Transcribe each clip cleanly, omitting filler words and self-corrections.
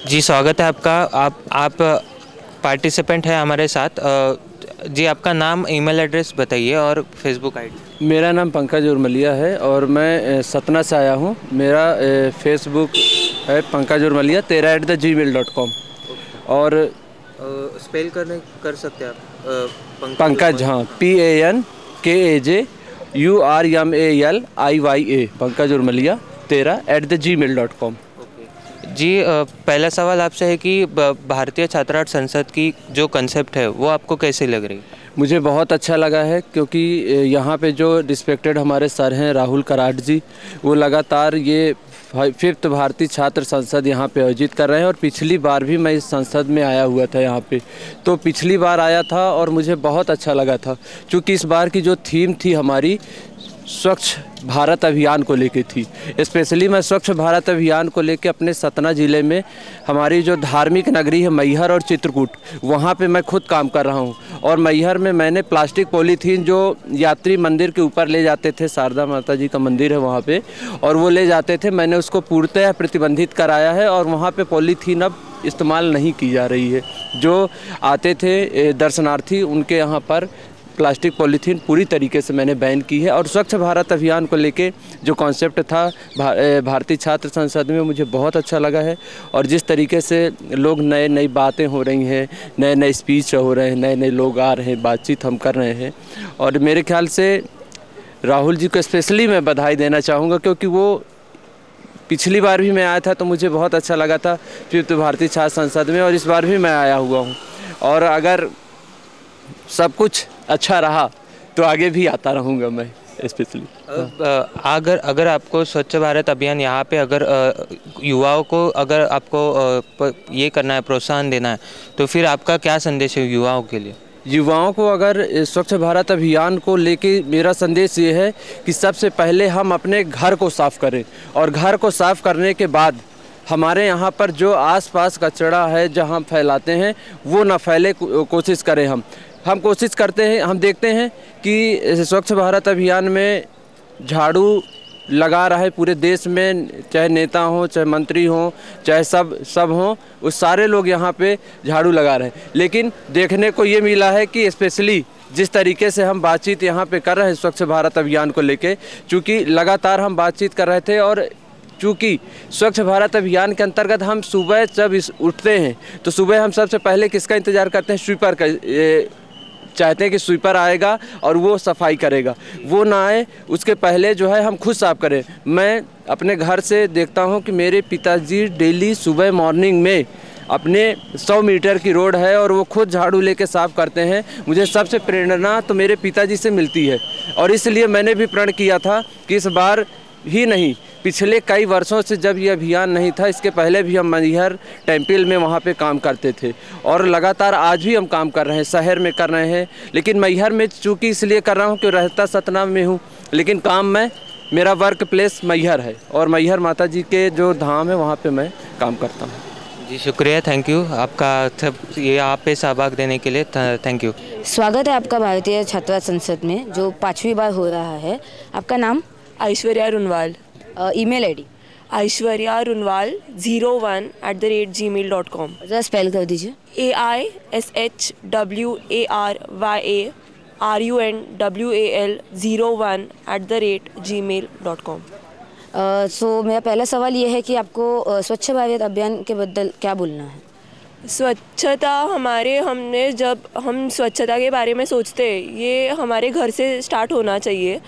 जी, स्वागत है आपका। आप पार्टिसिपेंट हैं हमारे साथ। जी, आपका नाम, ईमेल एड्रेस बताइए और फेसबुक आईडी। मेरा नाम पंकज उर्मलिया है और मैं सतना से आया हूँ। मेरा फेसबुक है पंकज उर्मलिया 13@gmail.com। और स्पेल कर सकते हैं आप पंकज, हाँ, PANKAJURMALIYA, पंकज उर्मलिया 13@gmail.com। जी, पहला सवाल आपसे है कि भारतीय छात्रार्थ संसद की जो कंसेप्ट है वो आपको कैसी लग रही है? मुझे बहुत अच्छा लगा है क्योंकि यहाँ पे जो रिस्पेक्टेड हमारे सर हैं राहुल कराट जी, वो लगातार ये 5th भारतीय छात्र संसद यहाँ पे आयोजित कर रहे हैं। और पिछली बार भी मैं इस संसद में आया हुआ था यहाँ पे, तो पिछली बार आया था और मुझे बहुत अच्छा लगा था क्योंकि इस बार की जो थीम थी हमारी स्वच्छ भारत अभियान को लेके थी। स्पेशली मैं स्वच्छ भारत अभियान को लेके अपने सतना ज़िले में हमारी जो धार्मिक नगरी है मैहर और चित्रकूट, वहाँ पे मैं खुद काम कर रहा हूँ। और मैहर में मैंने प्लास्टिक पॉलीथीन जो यात्री मंदिर के ऊपर ले जाते थे, शारदा माता जी का मंदिर है वहाँ पे, और वो ले जाते थे, मैंने उसको पूर्णतः प्रतिबंधित कराया है और वहाँ पर पॉलीथीन अब इस्तेमाल नहीं की जा रही है। जो आते थे दर्शनार्थी उनके यहाँ पर प्लास्टिक पॉलीथीन पूरी तरीके से मैंने बैन की है। और स्वच्छ भारत अभियान को लेके जो कॉन्सेप्ट था भारतीय छात्र संसद में, मुझे बहुत अच्छा लगा है। और जिस तरीके से लोग नए नई बातें हो रही हैं, नए नए स्पीच हो रहे हैं, नए नए लोग आ रहे हैं, बातचीत हम कर रहे हैं। और मेरे ख्याल से राहुल जी को स्पेशली मैं बधाई देना चाहूँगा क्योंकि वो पिछली बार भी मैं आया था तो मुझे बहुत अच्छा लगा था 5th भारतीय छात्र संसद में, और इस बार भी मैं आया हुआ हूँ। और अगर सब कुछ अच्छा रहा तो आगे भी आता रहूँगा मैं स्पेशली। अगर आपको स्वच्छ भारत अभियान यहाँ पे अगर युवाओं को अगर आपको ये करना है, प्रोत्साहन देना है, तो फिर आपका क्या संदेश है युवाओं के लिए? युवाओं को अगर स्वच्छ भारत अभियान को लेके मेरा संदेश ये है कि सबसे पहले हम अपने घर को साफ़ करें, और घर को साफ़ करने के बाद हमारे यहाँ पर जो आसपास कचरा है जहाँ फैलाते हैं वो ना फैले, कोशिश करें। हम कोशिश करते हैं, हम देखते हैं कि स्वच्छ भारत अभियान में झाड़ू लगा रहा है पूरे देश में, चाहे नेता हों, चाहे मंत्री हों, चाहे सब हों, उस सारे लोग यहाँ पे झाड़ू लगा रहे हैं। लेकिन देखने को ये मिला है कि स्पेशली जिस तरीके से हम बातचीत यहाँ पे कर रहे हैं स्वच्छ भारत अभियान को लेके, चूँकि लगातार हम बातचीत कर रहे थे, और चूँकि स्वच्छ भारत अभियान के अंतर्गत हम सुबह जब उठते हैं तो सुबह हम सबसे पहले किसका इंतज़ार करते हैं? स्वीपर का। चाहते हैं कि स्वीपर आएगा और वो सफाई करेगा, वो ना आए उसके पहले जो है हम खुद साफ़ करें। मैं अपने घर से देखता हूँ कि मेरे पिताजी डेली सुबह मॉर्निंग में अपने 100 मीटर की रोड है और वो खुद झाड़ू लेके साफ़ करते हैं। मुझे सबसे प्रेरणा तो मेरे पिताजी से मिलती है, और इसलिए मैंने भी प्रण किया था कि इस बार ही नहीं, पिछले कई वर्षों से जब ये अभियान नहीं था, इसके पहले भी हम मैहर टेम्पल में वहाँ पे काम करते थे, और लगातार आज भी हम काम कर रहे हैं, शहर में कर रहे हैं। लेकिन मैहर में चूँकि इसलिए कर रहा हूँ कि रहता सतना में हूँ, लेकिन काम में मेरा वर्क प्लेस मैहर है, और मैहर माता जी के जो धाम है वहाँ पर मैं काम करता हूँ। जी, शुक्रिया, थैंक यू आपका ये आप पे सहभाग देने के लिए, थैंक यू। स्वागत है आपका भारतीय छात्र संसद में जो 5वीं बार हो रहा है। आपका नाम? Aishwarya Runwal. Email ID? Aishwarya Runwal 01@gmail.com। जरा स्पेल कर दीजिए। AISHWARYRUNWAL 01@gmail.com। सो मेरा पहला सवाल ये है कि आपको स्वच्छ भारत अभियान के बद्दल क्या बोलना है? स्वच्छता जब हम स्वच्छता के बारे में सोचते हैं, ये हमारे घर से स्टार्ट होना चाहिए।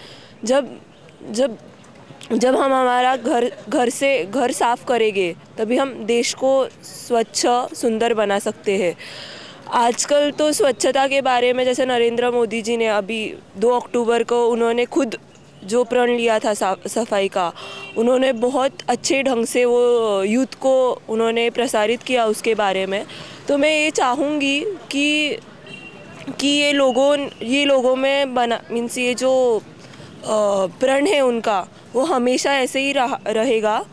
जब हम हमारा घर साफ़ करेंगे तभी हम देश को स्वच्छ सुंदर बना सकते हैं। आजकल तो स्वच्छता के बारे में, जैसे नरेंद्र मोदी जी ने अभी 2 अक्टूबर को उन्होंने खुद जो प्रण लिया था सफाई का, उन्होंने बहुत अच्छे ढंग से वो यूथ को उन्होंने प्रसारित किया उसके बारे में। तो मैं ये चाहूँगी कि ये लोगों में मीन्स ये जो प्रण है उनका, वो हमेशा ऐसे ही रहेगा।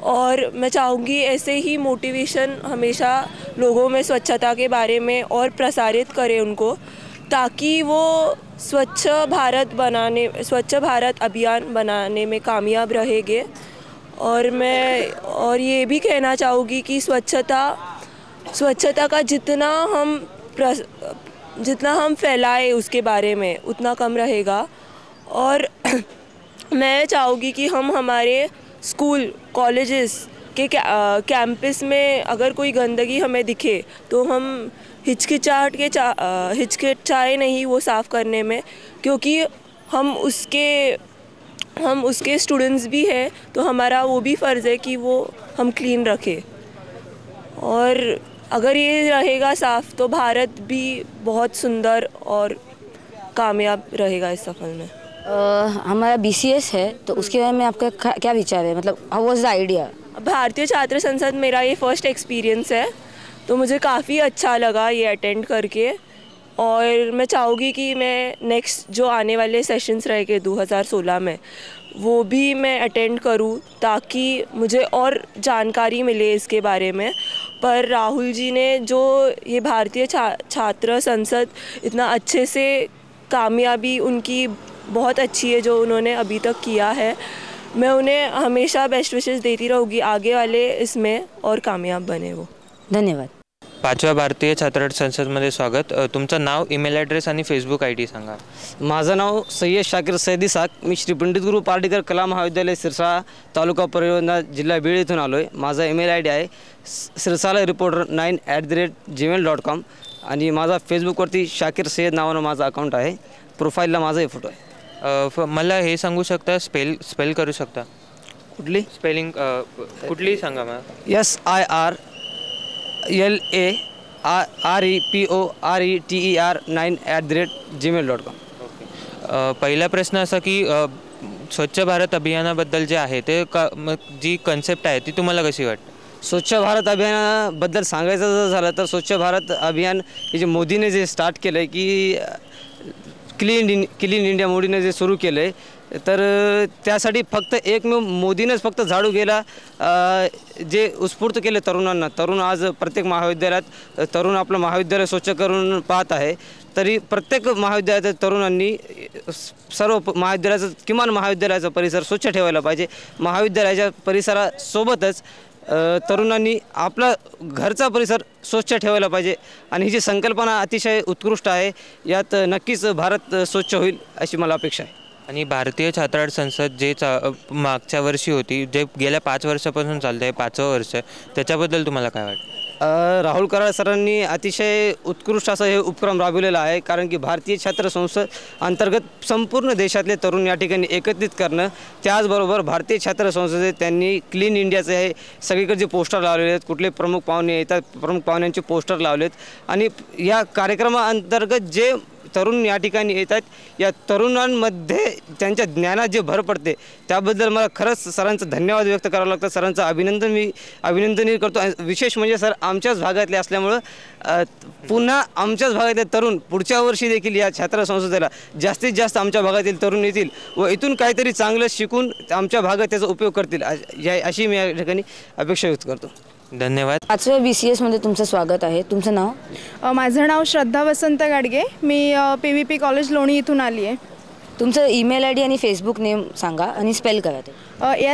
और मैं चाहूँगी ऐसे ही मोटिवेशन हमेशा लोगों में स्वच्छता के बारे में और प्रसारित करें उनको, ताकि वो स्वच्छ भारत अभियान बनाने में कामयाब रहेंगे। और मैं और ये भी कहना चाहूँगी कि स्वच्छता का जितना हम फैलाए उसके बारे में उतना कम रहेगा। और मैं चाहूँगी कि हम हमारे स्कूल कॉलेजेस के कैंपस में अगर कोई गंदगी हमें दिखे तो हम हिचकिचाए नहीं वो साफ़ करने में, क्योंकि हम उसके स्टूडेंट्स भी हैं, तो हमारा वो भी फ़र्ज़ है कि वो हम क्लीन रखें। और अगर ये रहेगा साफ़ तो भारत भी बहुत सुंदर और कामयाब रहेगा इस सफर में। हमारा BCS है, तो उसके बारे में आपका क्या विचार है, मतलब हाउ वाज द आइडिया? भारतीय छात्र संसद मेरा ये फर्स्ट एक्सपीरियंस है, तो मुझे काफ़ी अच्छा लगा ये अटेंड करके। और मैं चाहूँगी कि मैं नेक्स्ट जो आने वाले सेशंस रहेंगे 2016 में वो भी मैं अटेंड करूँ, ताकि मुझे और जानकारी मिले इसके बारे में। पर राहुल जी ने जो ये भारतीय छात्र संसद इतना अच्छे से कामयाबी उनकी बहुत अच्छी है जो उन्होंने अभी तक किया है, मैं उन्हें हमेशा बेस्ट विशेस देती रहूँगी आगे वाले इसमें और कामयाब बने वो। धन्यवाद। 5व्या भारतीय छात्र संसदमध्ये स्वागत. तुमचं नाव, ईमेल ॲड्रेस आणि फेसबुक ID सांगा. माझं नाव सय्यद शाकीर सैद इसाक. मी श्री पंडित गुरु पार्टीकर कला महाविद्यालय सिरसाळा, तालुका परिवहन, जिल्हा बीड येथून आलो आहे. माझा ईमेल ID आहे सिरसाळा रिपोर्टर 9@gmail.com आणि माझा फेसबुकवरती शाकीर सय्यद नावानं माझा अकाउंट आहे. प्रोफाईलला माझाही फोटो आहे. मला हे सांगू शकता, स्पेल करू शकता? कुठली स्पेलिंग कुठली सांगा मला. SIRLAREPORETER9@gmail.com. ओके. पहिला प्रश्न असा की स्वच्छ भारत अभियानाबद्दल जे आहे ते जी कन्सेप्ट आहे ती तुम्हाला कशी वाटते? स्वच्छ भारत अभियानाबद्दल सांगायचं जर झालं तर स्वच्छ भारत अभियान हे जे मोदीने जे स्टार्ट केलं आहे की क्लीन इंडिया मोदीने जे सुरू केलं आहे, तर त्यासाठी फक्त एकमेव मोदीनेच फक्त झाडू गेला जे उत्स्फूर्त केले तरुणांना. तरुण आज प्रत्येक महाविद्यालयात तरुण आपलं महाविद्यालय स्वच्छ करून पाहत आहे. तरी प्रत्येक महाविद्यालयातील तरुणांनी सर्व महाविद्यालयाचं किमान महाविद्यालयाचा परिसर स्वच्छ ठेवायला पाहिजे. महाविद्यालयाच्या परिसरासोबतच तरुणांनी आपला घरचा परिसर स्वच्छ ठेवायला पाहिजे. आणि ही जी संकल्पना अतिशय उत्कृष्ट आहे. यात नक्कीच भारत स्वच्छ होईल अशी मला अपेक्षा आहे. आणि भारतीय छात्र संसद जे मागच्या वर्षी होती, जे गेल्या 5 वर्षापासून चालतं आहे, 5वं वर्ष, त्याच्याबद्दल तुम्हाला काय वाटतं? राहुल कराड सरांनी अतिशय उत्कृष्ट असं हे उपक्रम राबवलेला आहे. कारण की भारतीय छात्र संसद अंतर्गत संपूर्ण देशातले तरुण या ठिकाणी एकत्रित करणं, त्याचबरोबर भारतीय छात्र संसदेत त्यांनी क्लीन इंडियाचे हे सगळीकडे जे पोस्टर लावलेले आहेत, कुठले प्रमुख पाहुणे येतात प्रमुख पाहुण्यांचे पोस्टर लावलेत. आणि या कार्यक्रमाअंतर्गत जे तरुण या ठिकाणी येतात, या तरुणांमध्ये त्यांच्या ज्ञानात जे भर पडते त्याबद्दल मला खरंच सरांचं धन्यवाद व्यक्त करावं लागतं. सरांचं अभिनंदनही करतो. विशेष म्हणजे सर आमच्याच भागातले असल्यामुळं पुन्हा आमच्याच भागातले तरुण पुढच्या वर्षी देखील या छात्र संसदेला जास्तीत जास्त आमच्या भागातील तरुण येतील व इथून काहीतरी चांगलं शिकून आमच्या भागात त्याचा उपयोग करतील अशी मी या ठिकाणी अपेक्षा व्यक्त करतो. धन्यवाद. 5व्या BCS मध्ये तुमचं स्वागत आहे. तुमचं नाव? माझं नाव श्रद्धा वसंत गाडगे. मी PVP कॉलेज लोणी इथून आली आहे. तुमचं ईमेल ID आणि फेसबुक नेम सांगा आणि स्पेल करा ते.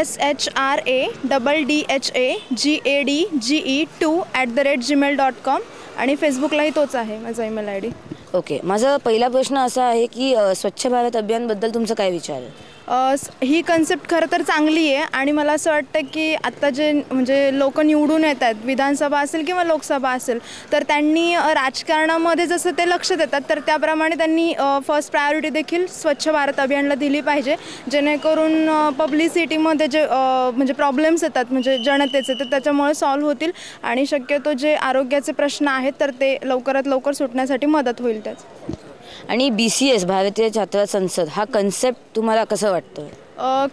SHRADDHAGE2@gmail.com आणि फेसबुकलाही तोच आहे माझा ईमेल ID. ओके. माझा पहिला प्रश्न असा आहे की स्वच्छ भारत अभियानबद्दल तुमचं काय विचार आहे? ही कन्सेप्ट खरं तर चांगली आहे आणि मला असं वाटतं की आत्ता जे म्हणजे लोक निवडून येत आहेत, विधानसभा असेल किंवा लोकसभा असेल, तर त्यांनी राजकारणामध्ये जसं ते लक्ष देतात तर त्याप्रमाणे त्यांनी फर्स्ट प्रायोरिटी देखील स्वच्छ भारत अभियानला दिली पाहिजे, जेणेकरून पब्लिसिटीमध्ये जे म्हणजे प्रॉब्लेम्स येतात म्हणजे जनतेचे तर त्याच्यामुळे सॉल्व्ह होतील आणि शक्यतो जे आरोग्याचे प्रश्न आहेत तर ते लवकरात लवकर सुटण्यासाठी मदत होईल त्याच. आणि BCS भारतीय छात्र संसद हा कन्सेप्ट तुम्हाला कसं वाटतं?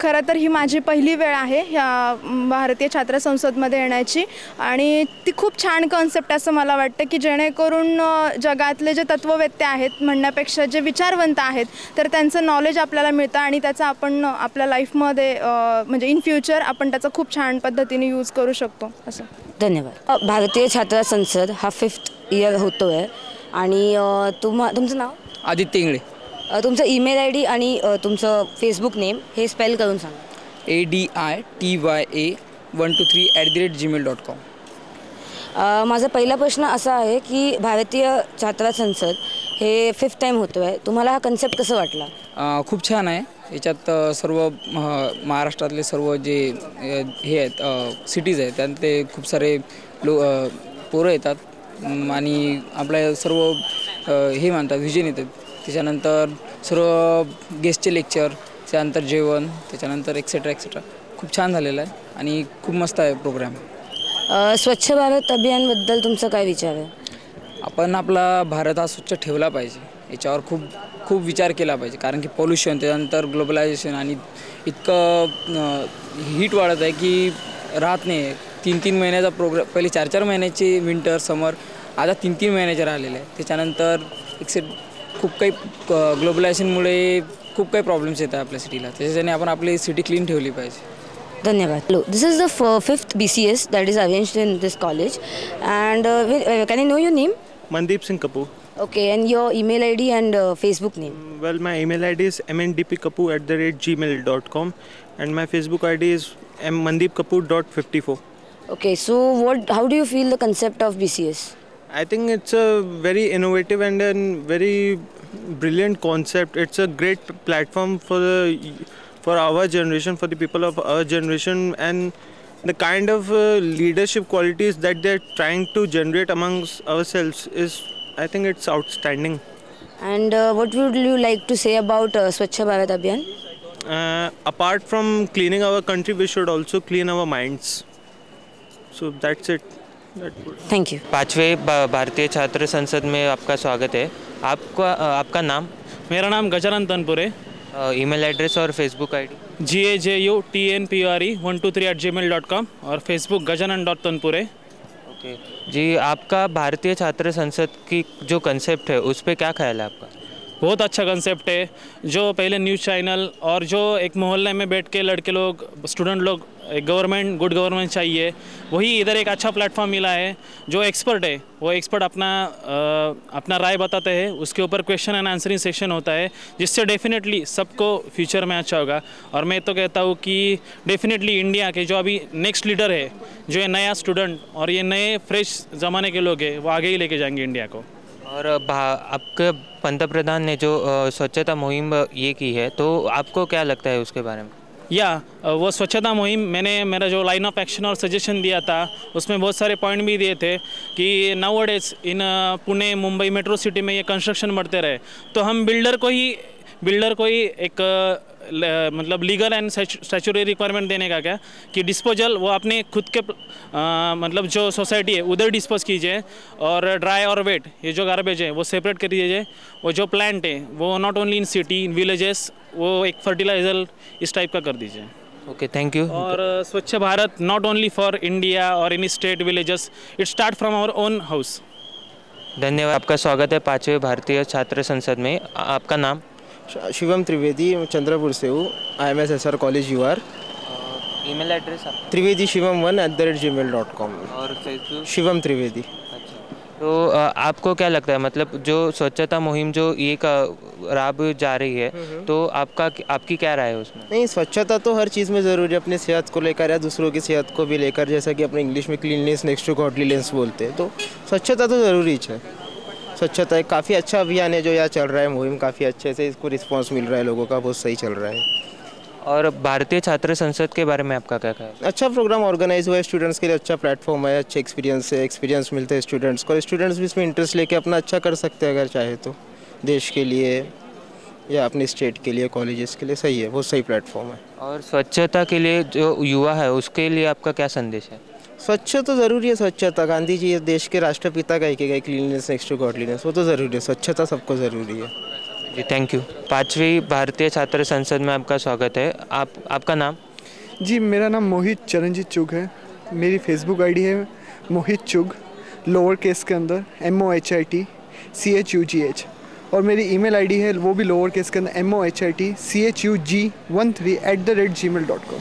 खरं तर ही माझी पहिली वेळ आहे ह्या भारतीय छात्र संसदमध्ये येण्याची आणि ती खूप छान कॉन्सेप्ट असं मला वाटतं की जेणेकरून जगातले जे तत्ववेत्ते आहेत म्हणण्यापेक्षा जे विचारवंत आहेत तर त्यांचं नॉलेज आपल्याला मिळतं आणि त्याचा आपण आपल्या लाईफमध्ये म्हणजे इन फ्युचर आपण त्याचा खूप छान पद्धतीने यूज करू शकतो असं. धन्यवाद. भारतीय छात्र संसद हा 5th इयर होतो आहे आणि तुमचं नाव? आदित्य इंगळे. तुमचं ईमेल ID आणि तुमचं फेसबुक नेम हे स्पेल करून सांगा. ADITYA123@gmail.com. माझा पहिला प्रश्न असा आहे की भारतीय छात्र संसद हे 5th टाईम होतो आहे, तुम्हाला हा कन्सेप्ट कसं वाटला? खूप छान आहे. याच्यात सर्व महाराष्ट्रातले सर्व जे हे आहेत सिटीज आहेत त्यातले खूप सारे पोरं येतात आणि आपल्या सर्व हे म्हणतात व्हिजन येतात. त्याच्यानंतर सर्व गेस्टचे लेक्चर, त्याच्यानंतर जेवण, त्याच्यानंतर एक्सेट्रा एक्सेट्रा खूप छान झालेलं आहे आणि खूप मस्त आहे प्रोग्राम. स्वच्छ भारत अभियानबद्दल तुमचा काय विचार आहे? आपण आपला भारत हा स्वच्छ ठेवला पाहिजे, याच्यावर खूप खूप विचार केला पाहिजे. कारण की पॉल्युशन, त्याच्यानंतर ग्लोबलायझेशन आणि इतकं हीट वाढत आहे की राहत नाही. 3-3 महिन्याचा प्रोग्राम, पहिले 4-4 महिन्याचे विंटर समर, आता 3-3 महिन्याचे राहिलेले आहे. त्याच्यानंतर खूप काही ग्लोबलायझेशनमुळे खूप काही प्रॉब्लेम्स येतात आपल्या सिटीला. त्याच्याने आपण आपली सिटी क्लीन ठेवली पाहिजे. धन्यवाद. Hello, this is the 5th BCS that is arranged in this college, and can I know your name? Mandeep Singh Kapoor. Okay, and your email ID and Facebook name? Well, my email ID is mndpkapoor@gmail.com and my Facebook ID is mmandeepkapoor.54. Okay, so how do you feel the concept of BCS? I think it's a very innovative and a very brilliant concept. It's a great platform for our generation, for the people of our generation, and the kind of leadership qualities that they're trying to generate amongst ourselves is, I think it's outstanding. And what would you like to say about Swachh Bharat Abhiyan? Apart from cleaning our country, we should also clean our minds. So that's it. Thank you. 5वें भारतीय छात्र संसद में आपका स्वागत है. आपका नाम? मेरा नाम गजानन तनपुरे. ईमेल एड्रेस और फेसबुक आईडी? GAJUTNPRE123@gmail.com और फेसबुक गजानन.तनपुरे. ओके जी, आपका भारतीय छात्र संसद की जो कंसेप्ट है उस पर क्या ख्याल है आपका? बहुत अच्छा कंसेप्ट है. जो पहले न्यूज़ चैनल और जो एक मोहल्ले में बैठ के लड़के लोग, स्टूडेंट लोग, एक गवर्नमेंट, गुड गवर्नमेंट चाहिए, वही इधर एक अच्छा प्लेटफॉर्म मिला है. जो एक्सपर्ट है वो एक्सपर्ट अपना राय बताते हैं, उसके ऊपर क्वेश्चन एंड आंसरिंग सेक्शन होता है, जिससे डेफिनेटली सबको फ्यूचर में अच्छा होगा. और मैं तो कहता हूँ कि डेफिनेटली इंडिया के जो अभी नेक्स्ट लीडर है, जो ये नया स्टूडेंट और ये नए फ्रेश ज़माने के लोग हैं, वो आगे ही लेके जाएंगे इंडिया को. और आपके पंतप्रधान ने जो स्वच्छता मुहिम ये की है, तो आपको क्या लगता है उसके बारे में? वो स्वच्छता मुहिम, मैंने मेरा जो लाइन ऑफ एक्शन और सजेशन दिया था उसमें बहुत सारे पॉइंट भी दिए थे कि now days in Pune, Mumbai metro city में ये कंस्ट्रक्शन बढ़ते रहे, तो हम बिल्डर को ही एक मतलब लीगल एंड स्टैच्यूटरी रिक्वायरमेंट देने का क्या कि डिस्पोजल वो अपने खुद के मतलब जो सोसाइटी है उधर डिस्पोज कीजिए, और ड्राई और वेट ये जो गार्बेज है वो सेपरेट कर दीजिए. वो जो प्लांट है वो not only in city, in villages, वो एक फर्टिलाइजर इस टाइप का कर दीजिए. Okay, thank you. और Swachh Bharat not only for India और in state villages, it start from our own house. धन्यवाद. आपका स्वागत है 5वें भारतीय छात्र संसद में. आपका नाम? शिवम त्रिवेदी, चंद्रपुर से हूँ. IMSSR college UR. Email address आप? trivedi1@gmail.com. और फेसबुक? शिवम त्रिवेदी. अच्छा, तो आपको क्या लगता है, मतलब जो स्वच्छता मुहिम जो ये राब जा रही है, तो आपकी क्या राय है उसमें? नहीं, स्वच्छता तो हर चीज़ में ज़रूरी है, अपनी सेहत को लेकर या दूसरों की सेहत को भी लेकर. जैसा कि अपने इंग्लिश में क्लीननेस नेक्स्ट टू गॉडलीनेस बोलते हैं, तो स्वच्छता तो ज़रूरी है. स्वच्छता एक काफ़ी अच्छा अभियान है जो यहाँ चल रहा है. मुहिम काफ़ी अच्छे से इसको रिस्पांस मिल रहा है, लोगों का बहुत सही चल रहा है. और भारतीय छात्र संसद के बारे में आपका क्या ख्याल? अच्छा प्रोग्राम ऑर्गेनाइज हुआ है, स्टूडेंट्स के लिए अच्छा प्लेटफॉर्म है, अच्छे एक्सपीरियंस मिलते हैं स्टूडेंट्स को. स्टूडेंट्स भी इसमें इंटरेस्ट लेके अपना अच्छा कर सकते हैं अगर चाहे तो, देश के लिए या अपने स्टेट के लिए, कॉलेजेस के लिए. सही है, बहुत सही प्लेटफॉर्म है. और स्वच्छता के लिए जो युवा है उसके लिए आपका क्या संदेश है? स्वच्छ तो ज़रूरी है. स्वच्छता गांधी जी देश के राष्ट्रपिता का एक है, क्लीननेस नेक्स्ट टू गॉडलीनेस, वो तो ज़रूरी है. स्वच्छता सबको ज़रूरी है. जी, थैंक यू. 5वीं भारतीय छात्र संसद में आपका स्वागत है. आपका नाम? जी, मेरा नाम मोहित चरणजीत चुग है. मेरी फेसबुक आईडी है मोहित चुग, लोअर केस के अंदर MOHITCHUGH, और मेरी ईमेल आईडी है वो भी लोअर केस के अंदर MOHITCHUG13@gmail.com.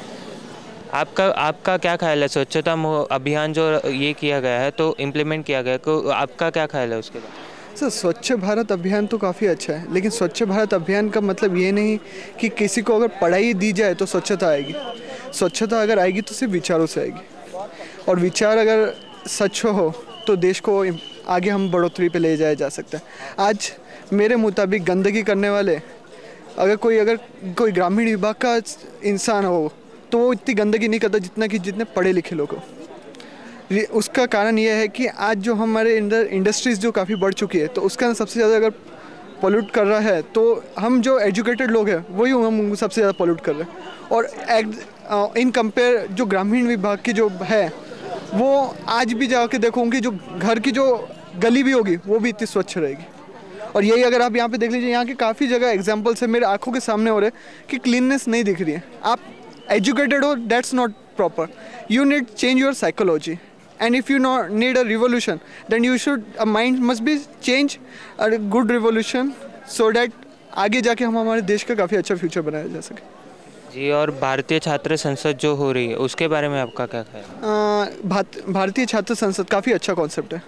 आपका क्या ख्याल है, स्वच्छता अभियान जो ये किया गया है, तो इम्प्लीमेंट किया गया है, तो आपका क्या ख्याल है उसके बाद? सर, स्वच्छ भारत अभियान तो काफ़ी अच्छा है, लेकिन स्वच्छ भारत अभियान का मतलब ये नहीं कि किसी को अगर पढ़ाई दी जाए तो स्वच्छता आएगी. स्वच्छता अगर आएगी तो सिर्फ विचारों से आएगी, और विचार अगर सच हो तो देश को आगे हम बढ़ोतरी पे ले जाया जा सकता है। आज मेरे मुताबिक गंदगी करने वाले अगर कोई ग्रामीण विभाग का इंसान हो तो वो इतनी गंदगी नहीं करता जितने पढ़े लिखे लोग हो। उसका कारण ये है कि आज जो हमारे इंडस्ट्रीज़ जो काफ़ी बढ़ चुकी है, तो उसका सबसे ज़्यादा अगर पोल्यूट कर रहा है तो हम जो एजुकेटेड लोग हैं वही हम सबसे ज़्यादा पोल्यूट कर रहे हैं। और इन कंपेयर जो ग्रामीण विभाग की जो है वो आज भी जाके देखो उनकी जो घर की जो गली भी होगी वो भी इतनी स्वच्छ रहेगी। और यही अगर आप यहाँ पे देख लीजिए, यहाँ के काफ़ी जगह एग्जांपल्स है मेरे आंखों के सामने हो रहे कि क्लीननेस नहीं दिख रही है। आप एजुकेटेड हो, that's not proper, you need change your psychology, and if you need a revolution then you should a mind must be change a good revolution so that आगे जाके हम हमारे देश का काफ़ी अच्छा फ्यूचर बनाया जा सके। जी, और भारतीय छात्र संसद जो हो रही है उसके बारे में आपका क्या ख्याल है? भारतीय छात्र संसद काफ़ी अच्छा कॉन्सेप्ट है,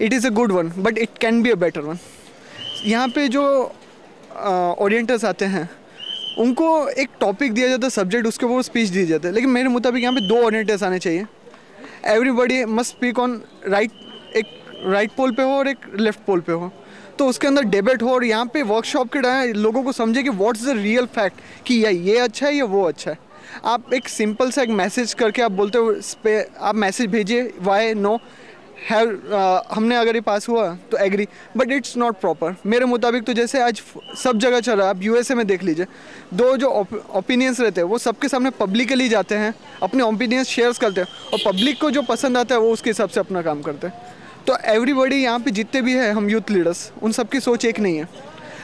it is a good one but it can be a better one. यहाँ पे जो ओरिएंटर्स आते हैं उनको एक टॉपिक दिया जाता है, सब्जेक्ट, उसके ऊपर स्पीच दी जाती है, लेकिन मेरे मुताबिक यहाँ पे 2 ओरिएंटर्स आने चाहिए। Everybody must speak on right, एक राइट पोल पे हो और एक लेफ्ट पोल पे हो, तो उसके अंदर डिबेट हो और यहाँ पे वर्कशॉप के टाइम लोगों को समझे कि व्हाट्स द रियल फैक्ट, कि ये अच्छा है या वो अच्छा है। आप एक सिंपल सा एक मैसेज करके आप बोलते हो, आप मैसेज भेजिए वाई नो हैव, हमने अगर ये पास हुआ तो agree, but it's not proper मेरे मुताबिक। तो जैसे आज सब जगह चल रहा है, आप यूएसए में देख लीजिए, 2 जो ओपिनियंस रहते हैं वो सबके सामने पब्लिकली जाते हैं, अपने ओपिनियंस शेयर्स करते हैं और पब्लिक को जो पसंद आता है वो उसके हिसाब से अपना काम करते हैं। तो एवरीबडी यहाँ पे जितने भी हैं हम यूथ लीडर्स, उन सबकी सोच एक नहीं है,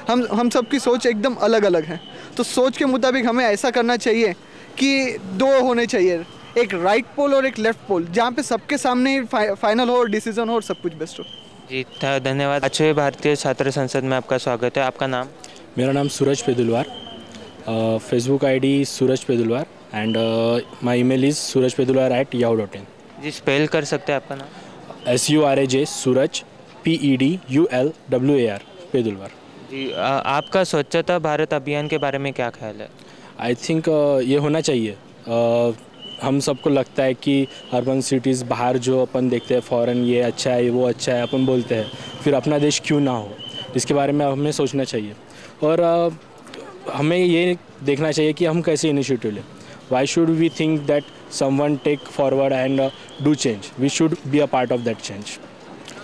हम सबकी सोच एकदम अलग अलग है। तो सोच के मुताबिक हमें ऐसा करना चाहिए कि 2 होने चाहिए, एक राइट पोल और एक लेफ्ट पोल, जहाँ पे सबके सामने फाइनल हो और डिसीजन हो और सब कुछ बेस्ट हो। जी धन्यवाद। 8वें भारतीय छात्र संसद में आपका स्वागत है। आपका नाम? मेरा नाम Suraj Pedulwar, Facebook ID Suraj Pedulwar and my email is surajpedulwar@yahoo.in। जी, स्पेल कर सकते हैं आपका नाम? SURAJ सूरज PEDULWAR पेदुलवार। जी, आपका स्वच्छता भारत अभियान के बारे में क्या ख्याल है? आई थिंक ये होना चाहिए। हम सबको लगता है कि अर्बन सिटीज़ बाहर जो अपन देखते हैं फॉरेन, ये अच्छा है वो अच्छा है अपन बोलते हैं, फिर अपना देश क्यों ना हो, इसके बारे में हमें सोचना चाहिए। और हमें ये देखना चाहिए कि हम कैसे इनिशिएटिव लें। Why should we think that someone take forward and do change, we should be a part of that change.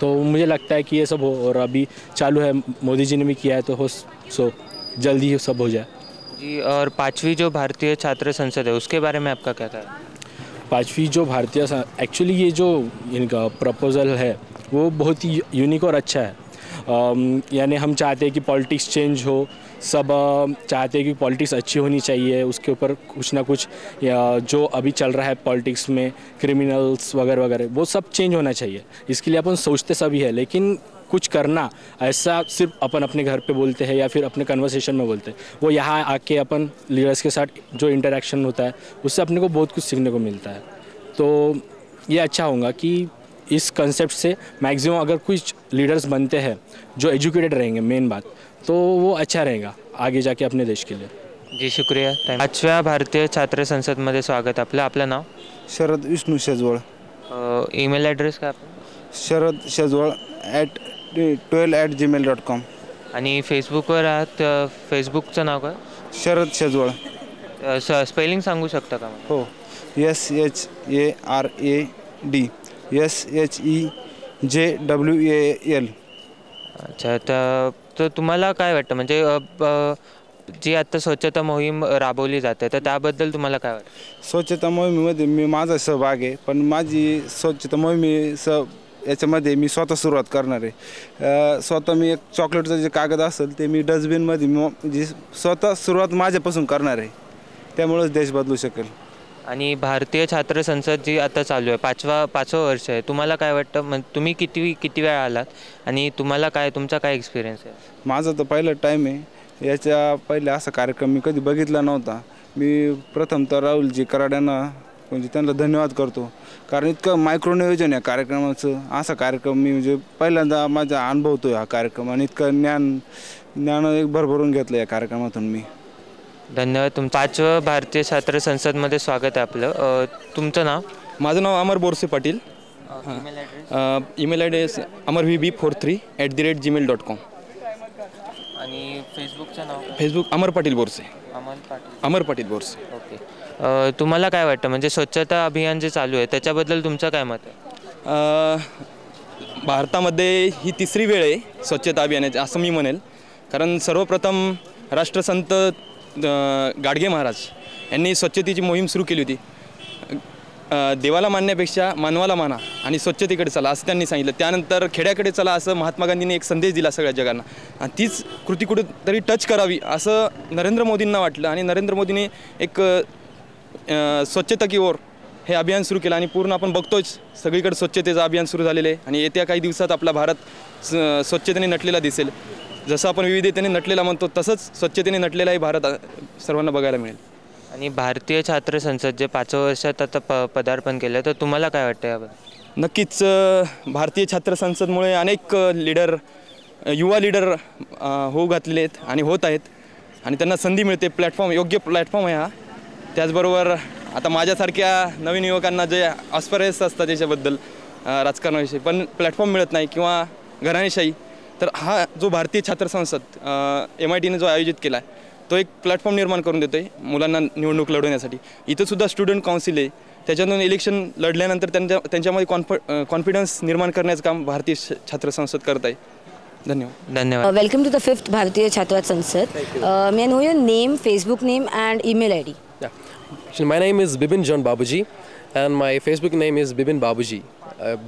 तो मुझे लगता है कि ये सब हो, और अभी चालू है, मोदी जी ने भी किया है, तो हो सो जल्दी ही सब हो जाए। जी, और 5वीं जो भारतीय छात्र संसद है उसके बारे में आपका क्या ख्याल है? 5वीं जो भारतीय, एक्चुअली ये जो इनका प्रपोज़ल है वो बहुत ही यूनिक और अच्छा है। यानी हम चाहते हैं कि पॉलिटिक्स चेंज हो, सब चाहते हैं कि पॉलिटिक्स अच्छी होनी चाहिए, उसके ऊपर कुछ ना कुछ जो अभी चल रहा है पॉलिटिक्स में, क्रिमिनल्स वगैरह वगैरह, वो सब चेंज होना चाहिए। इसके लिए अपन सोचते सभी है, लेकिन कुछ करना ऐसा सिर्फ अपन अपने घर पे बोलते हैं या फिर अपने कन्वर्सेशन में बोलते हैं, वो यहाँ आके अपन लीडर्स के साथ जो इंटरेक्शन होता है उससे अपने को बहुत कुछ सीखने को मिलता है। तो ये अच्छा होगा कि इस कंसेप्ट से मैक्सिमम अगर कुछ लीडर्स बनते हैं जो एजुकेटेड रहेंगे, मेन बात, तो वो अच्छा रहेगा आगे जाके अपने देश के लिए। जी, शुक्रिया। 5व्या भारतीय छात्र संसदमध्ये स्वागत आपलं। आपलं नाव? शरद विष्णू शेजवळ। ईमेल ॲड्रेस काय आपला? sharadshezwal@12@gmail.com। आणि फेसबुकवर आहात, फेसबुकचं नाव काय? शरद शेजवळ। स्पेलिंग सांगू शकता का? हो, SHARAD SHEJWAL। अच्छा, तर तुम्हाला काय वाटतं, म्हणजे जी आता स्वच्छता मोहीम राबवली जाते तर त्याबद्दल तुम्हाला काय वाटतं? स्वच्छता मोहिमेमध्ये माझा सहभाग आहे, पण माझी स्वच्छता याच्यामध्ये मी स्वतः सुरुवात करणार आहे। स्वतः मी एक चॉकलेटचं जे कागद असेल ते मी डस्टबिनमध्ये म्हणजे स्वतः सुरुवात माझ्यापासून करणार आहे, त्यामुळेच देश बदलू शकेल। आणि भारतीय छात्र संसद जी आता चालू आहे, 5वं वर्ष आहे, तुम्हाला काय वाटतं, तुम्ही किती वेळा आलात आणि तुम्हाला तुमचा काय एक्सपिरियन्स आहे? माझा तर पहिला टाईम आहे, याच्या पहिले असा कार्यक्रम मी कधी बघितला नव्हता। मी प्रथमतः राहुलजी कराड्यांना म्हणजे त्यांना धन्यवाद करतो, कारण इतकं मायक्रो नियोजन या कार्यक्रमाचं, असा कार्यक्रम मी म्हणजे पहिल्यांदा माझा अनुभवतो हा कार्यक्रम, आणि इतकं ज्ञान एक भरभरून घेतलं या कार्यक्रमातून मी। धन्यवाद. 5वं भारतीय छात्र संसदमध्ये स्वागत आहे आपलं. तुमचं नाव? माझं नाव Amar Borse Patil. Email address amarvb43@gmail.com. आणि फेसबुकचं नाव? फेसबुक अमर पाटील बोरसे. अमर पाटील बोरसे. ओके. तुम्हाला काय वाटतं, म्हणजे स्वच्छता अभियान जे चालू आहे त्याच्याबद्दल तुमचं काय मत आहे? भारतामध्ये ही तिसरी वेळ आहे स्वच्छता अभियानाची असं मी म्हणेल. कारण सर्वप्रथम राष्ट्रसंत गाडगे महाराज यांनी स्वच्छतेची मोहीम सुरू केली होती. देवाला मानण्यापेक्षा मानवाला माना आणि स्वच्छतेकडे चला असं त्यांनी सांगितलं. त्यानंतर खेड्याकडे चला असं महात्मा गांधींनी एक संदेश दिला सगळ्या जगांना. आणि तीच कृती कुठेतरी टच करावी असं नरेंद्र मोदींना वाटलं आणि नरेंद्र मोदींनी एक स्वच्छता की ओर हे अभियान सुरू केलं. आणि पूर्ण आपण बघतोच सगळीकडे स्वच्छतेचं अभियान सुरू झालेलं आहे. आणि येत्या काही दिवसात आपला भारत स्वच्छतेने नटलेला दिसेल. जसं आपण विविधतेने नटलेला म्हणतो तसंच स्वच्छतेने नटलेलाही भारत सर्वांना बघायला मिळेल. आणि भारतीय छात्र संसद जे 5व्या वर्षात आता पदार्पण केलं, तर तुम्हाला काय वाटतं याबद्दल? नक्कीच भारतीय छात्र संसदमुळे अनेक युवा लीडर होऊ घातलेले आहेत आणि होत आहेत आणि त्यांना संधी मिळते. योग्य प्लॅटफॉर्म आहे हा. त्याचबरोबर आता माझ्यासारख्या नवीन युवकांना जे ऑस्परेस असतात त्याच्याबद्दल राजकारणाविषयी पण प्लॅटफॉर्म मिळत नाही किंवा घराणेशाही, तर हा जो भारतीय छात्र संसद MITने जो आयोजित केला आहे तो एक प्लॅटफॉर्म निर्माण करून देतो आहे मुलांना निवडणूक लढवण्यासाठी. इथंसुद्धा स्टुडंट काउन्सिल आहे. त्याच्यातून इलेक्शन लढल्यानंतर त्यांच्यामध्ये कॉन्फिडन्स निर्माण करण्याचं काम भारतीय छात्र संसद करत आहे. धन्यवाद. वेलकम टू द 5th भारतीय छात्र संसद. May I know your name, Facebook name and email ID? My name is Bibin John Babuji and my Facebook name is Bibin Babuji,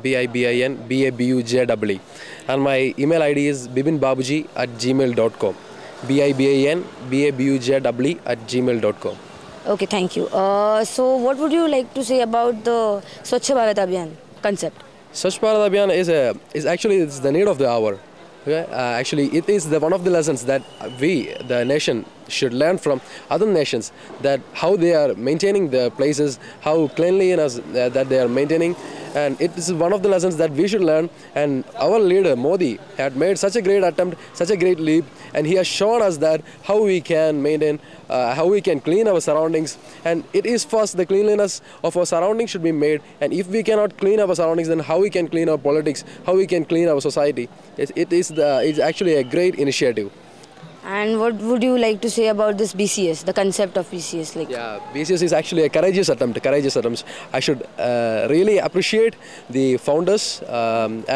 BIBIN BABUJEE, and my email ID is bibinbabuji@gmail.com, BIBIN BABUJEE@gmail.com. Okay, thank you. So what would you like to say about the Swachh Bharat Abhiyan concept? Swachh Bharat Abhiyan is actually it's the need of the hour. Okay? Actually, it is one of the lessons that we, the nation, should learn from other nations, that how they are maintaining their places, how cleanliness that they are maintaining, and it is one of the lessons that we should learn. And our leader Modi had made such a great attempt, such a great leap, and he has shown us that how we can maintain, how we can clean our surroundings. And it is first the cleanliness of our surroundings should be made, and if we cannot clean our surroundings, then how we can clean our politics, how we can clean our society. It's actually a great initiative. And what would you like to say about this BCS, the concept of BCS? BCS is actually a courageous attempt. I should really appreciate the founders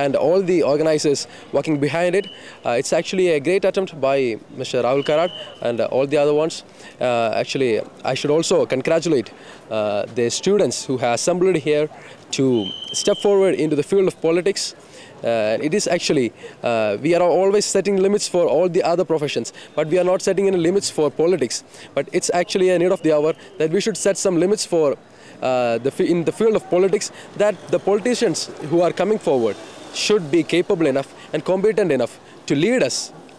and all the organizers working behind it. It's actually a great attempt by Mr. Rahul Karad and all the other ones. Actually, I should also congratulate the students who have assembled here to step forward into the field of politics. It is actually, we are always setting limits for all the other professions, but we are not setting any limits for politics. But it's actually a need of the hour that we should set some limits for in the field of politics, that the politicians who are coming forward should be capable enough and competent enough to lead us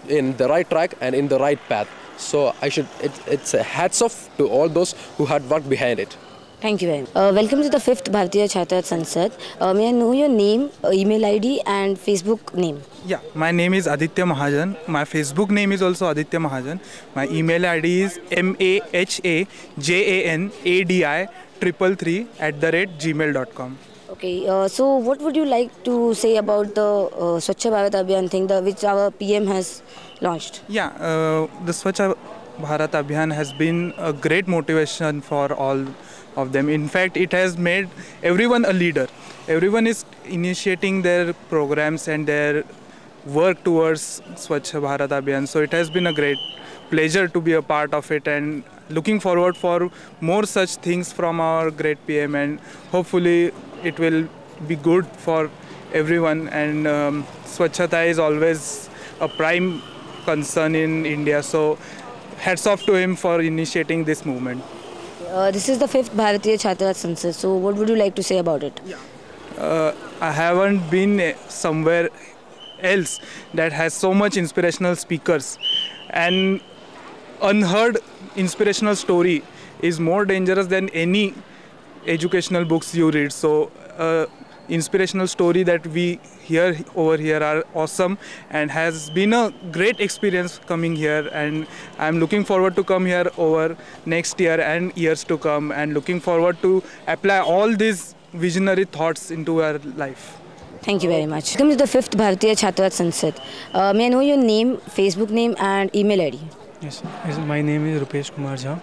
in the right track and in the right path. So it's a hats off to all those who had worked behind it. Thank you very much. Welcome to the 5th Bharatiya Chhatra Sansad. May I know your name, email ID and Facebook name? Yeah, my name is Aditya Mahajan. My Facebook name is also Aditya Mahajan. My email ID is mahajanadi333@gmail.com. Okay, so what would you like to say about the Swachh Bharat Abhiyan thing, which our PM has launched? Yeah, the Swachh Bharat Abhiyan has been a great motivation for all of them. In fact, it has made everyone a leader. Everyone is initiating their programs and their work towards Swachh Bharat Abhiyan. So it has been a great pleasure to be a part of it, and looking forward for more such things from our great PM, and hopefully it will be good for everyone. And Swachhata is always a prime concern in India. So hats off to him for initiating this movement. This is the 5th Bharatiya Chhatra Sansad. So what would you like to say about it? I haven't been somewhere else that has so much inspirational speakers, and unheard inspirational story is more dangerous than any educational books you read. So inspirational story that we hear over here are awesome, and has been a great experience coming here, and I'm looking forward to come here over next year and years to come, and looking forward to apply all these visionary thoughts into our life. Thank you very much. Welcome to the 5th Bharatiya Chhatravat Sansad. May I know your name, Facebook name and email ID? Yes, my name is Rupesh Kumar Jha.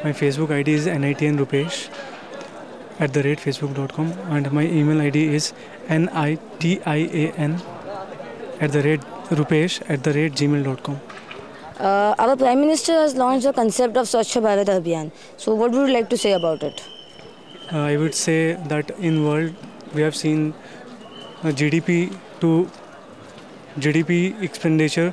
My Facebook ID is nitianrupesh@facebook.com, and my email ID is nitian@rupesh@gmail.com. Our Prime Minister has launched the concept of Swachh Bharat Abhiyan. So what would you like to say about it? I would say that in world we have seen GDP expenditure,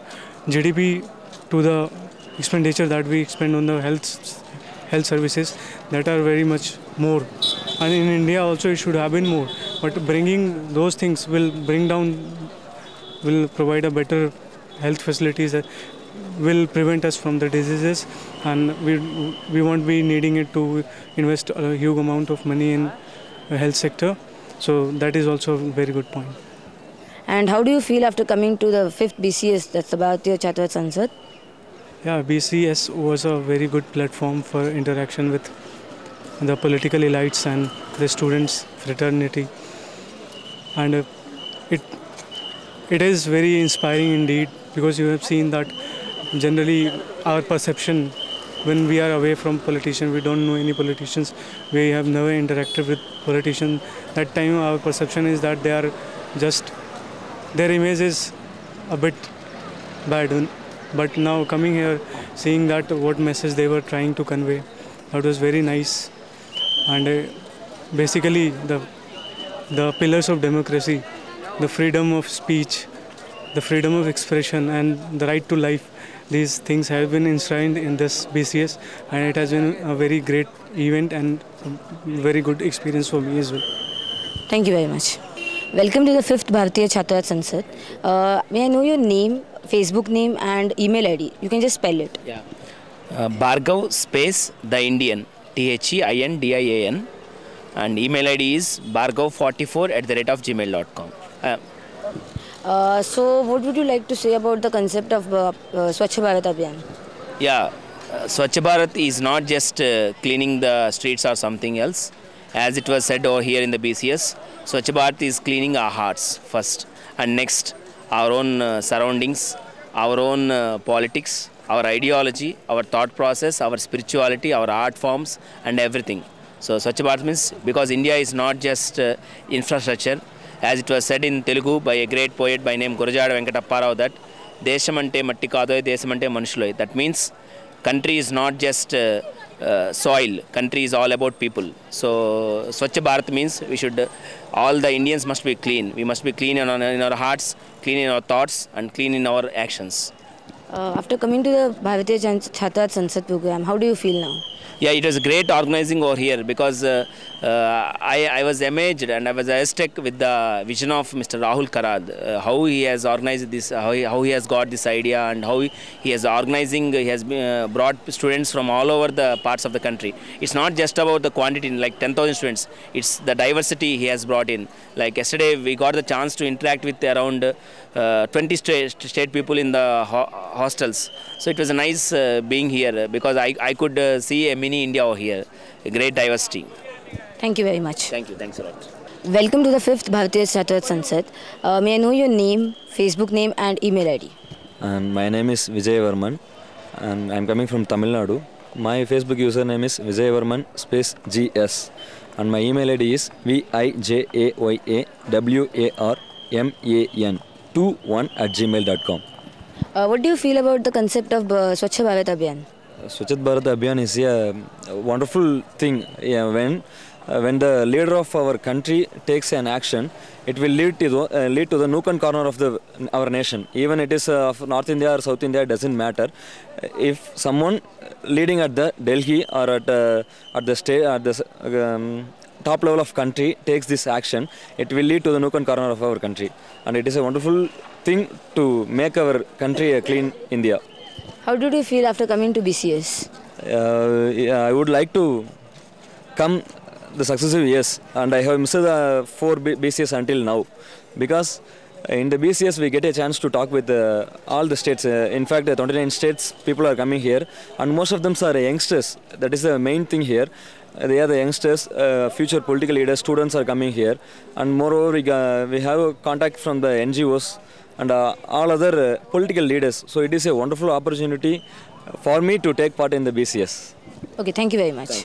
GDP to the expenditure that we spend on the health services, that are very much more, and in India also it should have been more, but bringing those things will provide a better health facilities that will prevent us from the diseases, and we won't be needing it to invest a huge amount of money in the health sector. So that is also a very good point. And how do you feel after coming to the 5th BCS, that's the Bharatiya Chhatravat Sansad? Yeah, BCS was a very good platform for interaction with the political elites and the students' fraternity, and it is very inspiring indeed, because you have seen that generally our perception when we are away from politicians, we don't know any politicians, we have never interacted with politicians. That time our perception is that they are just, their image is a bit bad. But now coming here, seeing that what message they were trying to convey, that was very nice. And basically the pillars of democracy, the freedom of speech, the freedom of expression and the right to life, these things have been enshrined in this BCS, and it has been a very great event and a very good experience for me as well. Thank you very much. Welcome to the 5th Bharatiya Chhatravat Sansad. May I know your name, Facebook name and email ID? You can just spell it. Yeah. Bhargav space the Indian, THEINDIAN, and email ID is bhargav44@gmail.com. So what would you like to say about the concept of Swachh Bharat Abhiyan? Yeah, Swachh Bharat is not just cleaning the streets or something else. As it was said over here in the BCS, Swachh Bharat is cleaning our hearts first, and next our own surroundings, our own politics, our ideology, our thought process, our spirituality, our art forms and everything. So Swachh Bharat means, because India is not just infrastructure, as it was said in Telugu by a great poet by name Gurujada Venkatapparao, that Deshamante Matti Kadoy, Deshamante Manushuloy. That means country is not just soil, country is all about people. So Swachh Bharat means all the Indians must be clean. We must be clean in our hearts, clean in our thoughts and clean in our actions. After coming to the Bharatiya Chhatravat Sansad program, how do you feel now? Yeah, it was great organizing over here, because I was amazed and I was awestruck with the vision of Mr. Rahul Karad, how he has organized this, how he has got this idea, and how he has organizing, he has brought students from all over the parts of the country. It's not just about the quantity, like 10,000 students, it's the diversity he has brought in. Like yesterday we got the chance to interact with around 20 state people in the hostels. So it was a nice being here, because I could see a mini India over here, a great diversity. Thank you very much. Thank you, thanks a lot. Welcome to the 5th Bharatiya Chhatravat Sansad. May I know your name, Facebook name and email ID? My name is Vijay Varman, and I'm coming from Tamil Nadu. My Facebook username is Vijay Varman space GS, and my email ID is VIJAYAWARMAN21@gmail.com. What do you feel about the concept of Swachh Bharat Abhiyan? Swachh Bharat Abhiyan is a wonderful thing. Yeah, when the leader of our country takes an action, it will lead to the nook and corner of our nation. Even it is of North India or South India, it doesn't matter. If someone leading at the Delhi or at the state, at the top level of country takes this action, it will lead to the nook and corner of our country, and it is a wonderful thing to make our country a clean India. How did you feel after coming to BCS? I would like to come the successive years, and I have missed the 4 BCS until now, because in the BCS we get a chance to talk with all the states. In fact, 29 states people are coming here, and most of them are youngsters. That is the main thing here. They are the youngsters, future political leaders, students are coming here, and moreover we have contact from the NGOs and all other political leaders. So it is a wonderful opportunity for me to take part in the BCS. Okay, thank you very much.